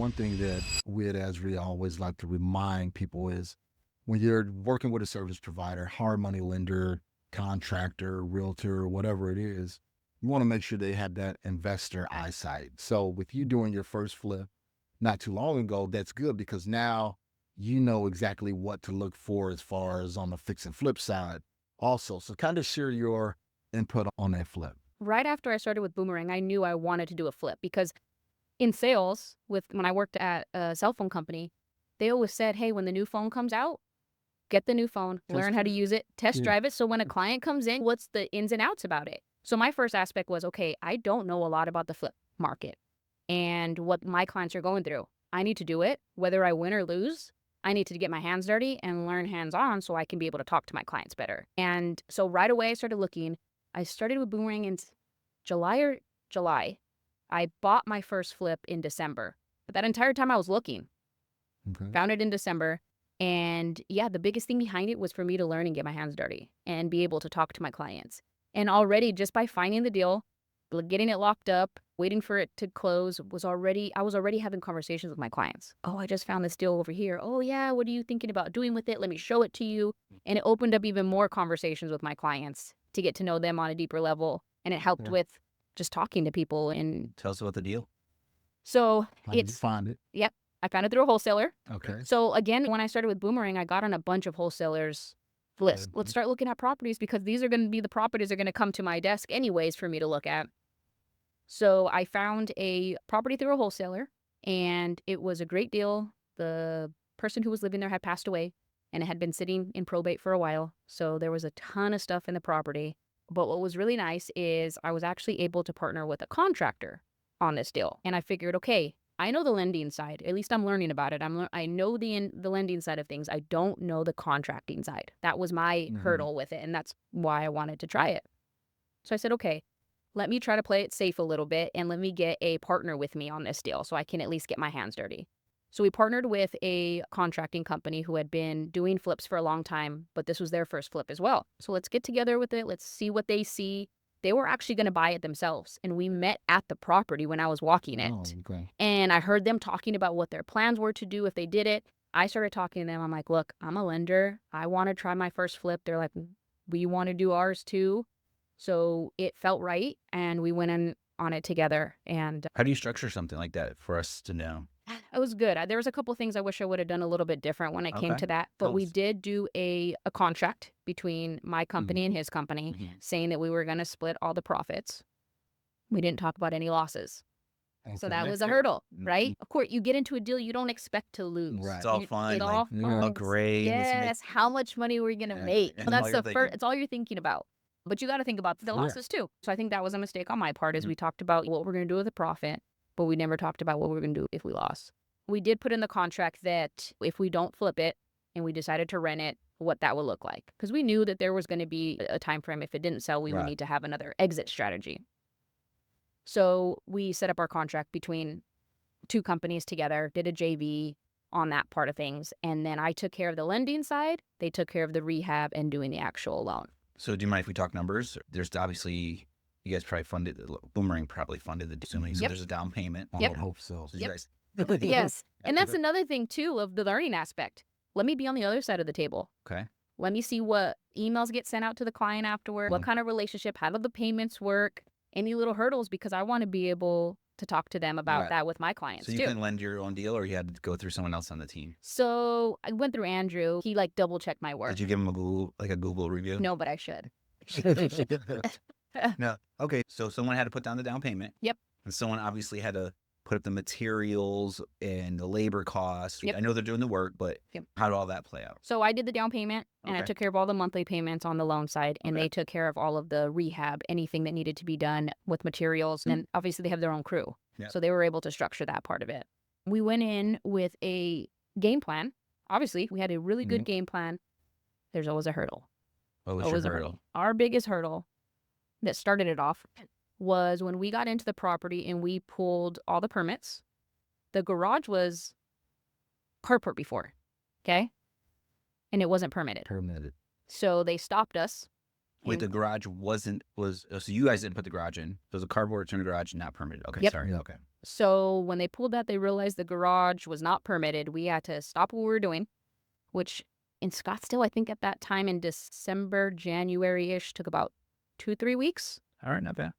One thing that we at AZREIA always like to remind people is when you're working with a service provider, hard money lender, contractor, realtor, whatever it is, you want to make sure they have that investor eyesight. So with you doing your first flip not too long ago, that's good because now you know exactly what to look for as far as on the fix and flip side also. So kind of share your input on that flip. Right after I started with Boomerang, I knew I wanted to do a flip because in sales, when I worked at a cell phone company, they always said, hey, when the new phone comes out, get the new phone, learn how to use it, test drive it. So when a client comes in, what's the ins and outs about it? So my first aspect was, okay, I don't know a lot about the flip market and what my clients are going through. I need to do it, whether I win or lose. I need to get my hands dirty and learn hands-on so I can be able to talk to my clients better. And so right away I started looking. I started with Boomerang in July. I bought my first flip in December. But that entire time I was looking. Okay. Found it in December. And yeah, the biggest thing behind it was for me to learn and get my hands dirty and be able to talk to my clients. And already just by finding the deal, getting it locked up, waiting for it to close, I was already having conversations with my clients. Oh, I just found this deal over here. Oh yeah, what are you thinking about doing with it? Let me show it to you. And it opened up even more conversations with my clients to get to know them on a deeper level. And it helped with just talking to people. And tell us about the deal. So How did you find it? Yep. I found it through a wholesaler. Okay. So again, when I started with Boomerang, I got on a bunch of wholesalers list. Let's start looking at properties because these are going to be the properties that are going to come to my desk anyways for me to look at. So I found a property through a wholesaler and it was a great deal. The person who was living there had passed away and it had been sitting in probate for a while. So there was a ton of stuff in the property. But what was really nice is I was actually able to partner with a contractor on this deal. And I figured, okay, I know the lending side. At least I'm learning about it. I know the lending side of things. I don't know the contracting side. That was my hurdle with it. And that's why I wanted to try it. So I said, okay, let me try to play it safe a little bit and let me get a partner with me on this deal so I can at least get my hands dirty. So we partnered with a contracting company who had been doing flips for a long time, but this was their first flip as well. So let's get together with it. Let's see what they see. They were actually going to buy it themselves. And we met at the property when I was walking it. Oh, okay. And I heard them talking about what their plans were to do if they did it. I started talking to them. I'm like, look, I'm a lender. I want to try my first flip. They're like, we want to do ours too. So it felt right. And we went in on it together. And how do you structure something like that for us to know? It was good. There was a couple things I wish I would have done a little bit different when it came to that. But we did do a contract between my company and his company saying that we were going to split all the profits. We didn't talk about any losses. Okay. So that was a hurdle, right? Of course, you get into a deal you don't expect to lose. Right. It's all fun. It's all fun. Great. Yes. How much money were we going to make? Well, that's the first. It's all you're thinking about. But you got to think about the losses too. So I think that was a mistake on my part is we talked about what we're going to do with the profit, but we never talked about what we were going to do if we lost. We did put in the contract that if we don't flip it and we decided to rent it, what that would look like. Because we knew that there was going to be a time frame. If it didn't sell, we would need to have another exit strategy. So we set up our contract between two companies together, did a JV on that part of things. And then I took care of the lending side. They took care of the rehab and doing the actual loan. So do you mind if we talk numbers? There's obviously, you guys probably funded, Boomerang probably funded the deal. So there's a down payment. I would hope so. So you guys... Yes. And that's another thing too of the learning aspect. Let me be on the other side of the table. Okay. Let me see what emails get sent out to the client afterward, what kind of relationship, how do the payments work, any little hurdles, because I want to be able to talk to them about that with my clients too. So you can lend your own deal or you had to go through someone else on the team? So I went through Andrew. He double checked my work. Did you give him a Google review? No, but I should. No. Okay. So someone had to put down the down payment. Yep. And someone obviously had to put up the materials and the labor costs. Yep. I know they're doing the work, but how did all that play out? So I did the down payment and I took care of all the monthly payments on the loan side and they took care of all of the rehab, anything that needed to be done with materials. And obviously they have their own crew. Yep. So they were able to structure that part of it. We went in with a game plan. Obviously, we had a really good game plan. There's always a hurdle. What was your hurdle? Our biggest hurdle that started it off was when we got into the property and we pulled all the permits. The garage was carport before, okay? And it wasn't permitted. So they stopped us. Wait, the garage so you guys didn't put the garage in. It was a cardboard turned garage, not permitted. Okay, sorry. Yep. Okay. So when they pulled that, they realized the garage was not permitted. We had to stop what we were doing, which in Scottsdale, I think at that time in December, January-ish, took about 2-3 weeks. All right, not bad.